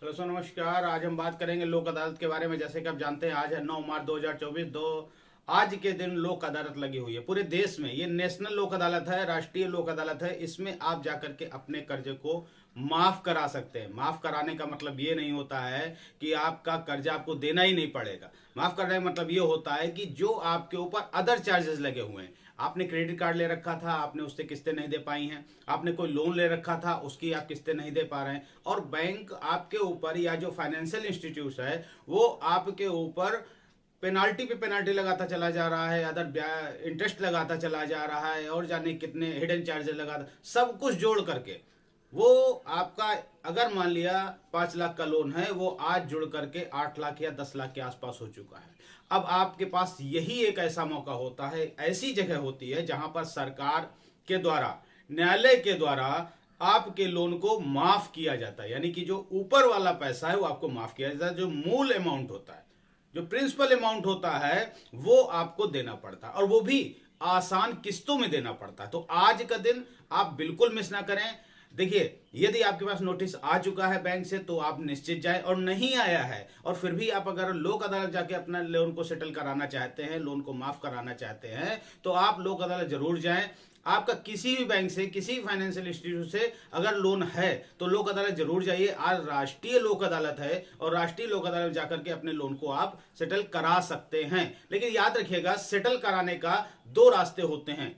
Hello sir, नमस्कार। आज हम बात करेंगे लोक अदालत के बारे में। जैसे कि आप जानते हैं, आज है 9 मार्च 2024। आज के दिन लोक अदालत लगी हुई है पूरे देश में। ये नेशनल लोक अदालत है, राष्ट्रीय लोक अदालत है। इसमें आप जाकर के अपने कर्जे को माफ करा सकते हैं। माफ कराने का मतलब ये नहीं होता है कि आपका कर्जा आपको देना ही नहीं पड़ेगा। माफ करने का मतलब ये होता है कि जो आपके ऊपर अदर चार्जेस लगे हुए हैं, आपने क्रेडिट कार्ड ले रखा था, आपने उससे किस्तें नहीं दे पाई हैं, आपने कोई लोन ले रखा था, उसकी आप किस्तें नहीं दे पा रहे हैं, और बैंक आपके ऊपर या जो फाइनेंशियल इंस्टीट्यूट है वो आपके ऊपर पेनाल्टी पे पेनाल्टी लगाता चला जा रहा है, अदर इंटरेस्ट लगाता चला जा रहा है, और जाने कितने हिडन चार्जेस लगाता, सब कुछ जोड़ करके वो आपका, अगर मान लिया 5 लाख का लोन है, वो आज जुड़ करके 8 लाख या 10 लाख के आसपास हो चुका है। अब आपके पास यही एक ऐसा मौका होता है, ऐसी जगह होती है जहां पर सरकार के द्वारा, न्यायालय के द्वारा आपके लोन को माफ किया जाता है। यानी कि जो ऊपर वाला पैसा है वो आपको माफ किया जाता है। जो मूल अमाउंट होता है, जो प्रिंसिपल अमाउंट होता है, वो आपको देना पड़ता है, और वो भी आसान किस्तों में देना पड़ता है। तो आज का दिन आप बिल्कुल मिस ना करें। देखिए, यदि आपके पास नोटिस आ चुका है बैंक से तो आप निश्चित जाएं, और नहीं आया है और फिर भी आप अगर लोक अदालत जाके अपना लोन को सेटल कराना चाहते हैं, लोन को माफ कराना चाहते हैं, तो आप लोक अदालत जरूर जाएं। आपका किसी भी बैंक से, किसी फाइनेंशियल इंस्टीट्यूट से अगर लोन है तो लोक अदालत जरूर जाइए। आज राष्ट्रीय लोक अदालत है, और राष्ट्रीय लोक अदालत जाकर के अपने लोन को आप सेटल करा सकते हैं। लेकिन याद रखिएगा, सेटल कराने का दो रास्ते होते हैं।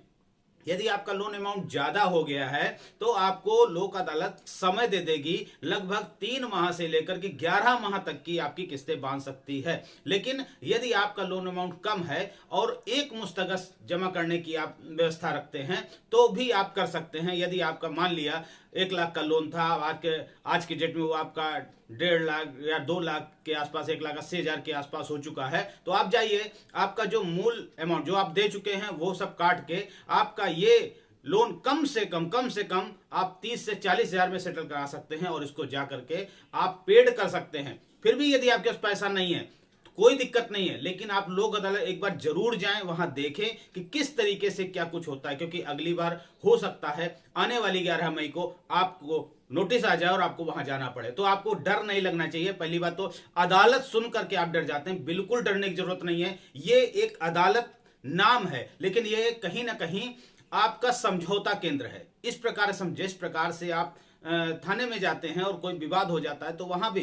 यदि आपका लोन अमाउंट ज्यादा हो गया है तो आपको लोक अदालत समय दे देगी, लगभग 3 माह से लेकर के 11 माह तक की आपकी किस्तें बांध सकती है। लेकिन यदि आपका लोन अमाउंट कम है और एक मुस्तगस जमा करने की आप व्यवस्था रखते हैं तो भी आप कर सकते हैं। यदि आपका मान लिया 1 लाख का लोन था, आज की डेट में वो आपका 1.5 लाख या 2 लाख के आसपास, 1,80,000 के आसपास हो चुका है, तो आप जाइए, आपका जो मूल अमाउंट जो आप दे चुके हैं वो सब काट के आपका ये लोन कम से कम आप 30 से 40 हजार में सेटल करा सकते हैं, और इसको जा करके आप पेड कर सकते हैं। फिर भी यदि आपके पास पैसा नहीं है तो कोई दिक्कत नहीं है, लेकिन आप लोक अदालत एक बार जरूर जाएं, वहां देखें कि किस तरीके से क्या कुछ होता है। क्योंकि अगली बार हो सकता है आने वाली 11 मई को आपको नोटिस आ जाए और आपको वहां जाना पड़े। तो आपको डर नहीं लगना चाहिए। पहली बात तो, अदालत सुन करके आप डर जाते हैं, बिल्कुल डरने की जरूरत नहीं है। ये एक अदालत नाम है, लेकिन ये कहीं ना कहीं आपका समझौता केंद्र है। इस प्रकार समझे, इस प्रकार से आप थाने में जाते हैं और कोई विवाद हो जाता है तो वहां भी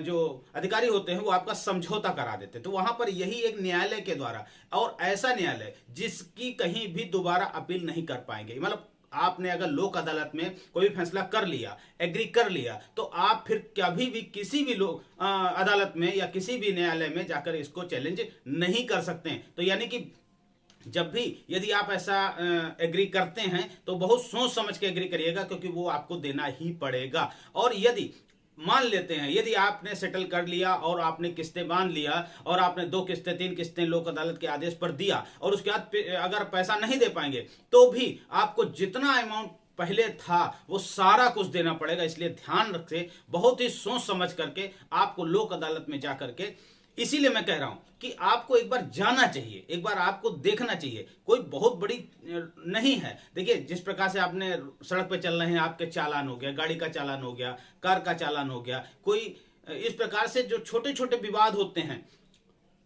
जो अधिकारी होते हैं वो आपका समझौता करा देते हैं। तो वहां पर यही एक न्यायालय के द्वारा, और ऐसा न्यायालय जिसकी कहीं भी दोबारा अपील नहीं कर पाएंगे। मतलब आपने अगर लोक अदालत में कोई भी फैसला कर लिया, एग्री कर लिया, तो आप फिर कभी भी किसी भी लोक अदालत में या किसी भी न्यायालय में जाकर इसको चैलेंज नहीं कर सकते हैं। तो यानी कि जब भी यदि आप ऐसा एग्री करते हैं तो बहुत सोच समझ के एग्री करिएगा, क्योंकि वो आपको देना ही पड़ेगा। और यदि मान लेते हैं, यदि आपने सेटल कर लिया और आपने किस्तें बांध लिया, और आपने 2 किस्तें 3 किस्तें लोक अदालत के आदेश पर दिया, और उसके बाद अगर पैसा नहीं दे पाएंगे तो भी आपको जितना अमाउंट पहले था वो सारा कुछ देना पड़ेगा। इसलिए ध्यान रखें, बहुत ही सोच समझ करके आपको लोक अदालत में जाकर के, इसीलिए मैं कह रहा हूं कि आपको एक बार जाना चाहिए, एक बार आपको देखना चाहिए। कोई बहुत बड़ी नहीं है। देखिए, जिस प्रकार से आपने सड़क पे चल रहे हैं, आपके चालान हो गया, गाड़ी का चालान हो गया, कार का चालान हो गया, कोई इस प्रकार से जो छोटे छोटे विवाद होते हैं,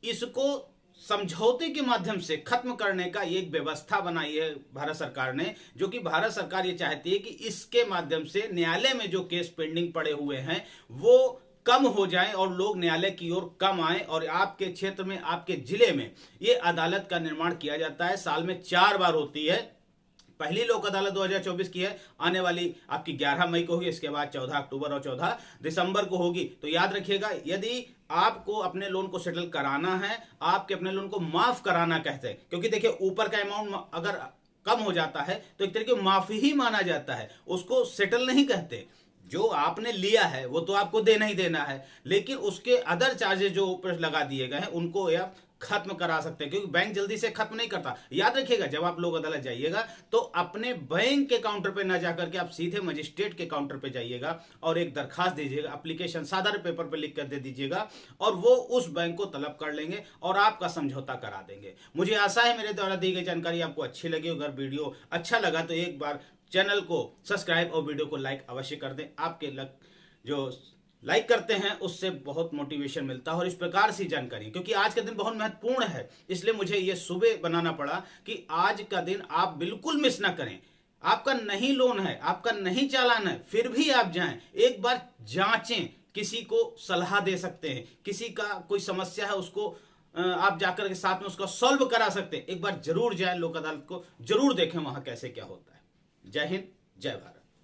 इसको समझौते के माध्यम से खत्म करने का एक व्यवस्था बनाई है भारत सरकार ने। जो कि भारत सरकार ये चाहती है कि इसके माध्यम से न्यायालय में जो केस पेंडिंग पड़े हुए हैं वो कम हो जाएं और लोग न्यायालय की ओर कम आए, और आपके क्षेत्र में, आपके जिले में ये अदालत का निर्माण किया जाता है। साल में 4 बार होती है। पहली लोक अदालत 2024 की है, आने वाली आपकी 11 मई को होगी, इसके बाद 14 अक्टूबर और 14 दिसंबर को होगी। तो याद रखिएगा, यदि आपको अपने लोन को सेटल कराना है, आपके अपने लोन को माफ कराना कहते हैं, क्योंकि देखिए ऊपर का अमाउंट अगर कम हो जाता है तो एक तरीके माफी ही माना जाता है, उसको सेटल नहीं कहते। जो आपने लिया है वो तो आपको देना ही देना है, लेकिन उसके अदर चार्जेस जो ऊपर लगा दिए गए हैं उनको आप खत्म करा सकते हैं, क्योंकि बैंक जल्दी से खत्म नहीं करता। याद रखिएगा, जब आप लोग अदालत जाइएगा तो अपने बैंक के काउंटर पे ना जाकर के आप सीधे मजिस्ट्रेट के काउंटर पे जाइएगा और एक दरखास्त दीजिएगा, एप्लीकेशन साधारण पेपर पे लिख कर दे दीजिएगा, और वो उस बैंक को तलब कर लेंगे और आपका समझौता करा देंगे। मुझे आशा है मेरे द्वारा दी गई जानकारी आपको अच्छी लगी। अगर वीडियो अच्छा लगा तो एक बार चैनल को सब्सक्राइब और वीडियो को लाइक अवश्य कर दें। आपके जो लाइक करते हैं उससे बहुत मोटिवेशन मिलता है और इस प्रकार से जानकारी, क्योंकि आज का दिन बहुत महत्वपूर्ण है, इसलिए मुझे ये सुबह बनाना पड़ा कि आज का दिन आप बिल्कुल मिस ना करें। आपका नहीं लोन है, आपका नहीं चालान है, फिर भी आप जाएं, एक बार जांचें, किसी को सलाह दे सकते हैं, किसी का कोई समस्या है उसको आप जाकर के साथ में उसको सॉल्व करा सकते हैं। एक बार जरूर जाएं, लोक अदालत को जरूर देखें वहां कैसे क्या होता है। जय हिंद, जय भारत।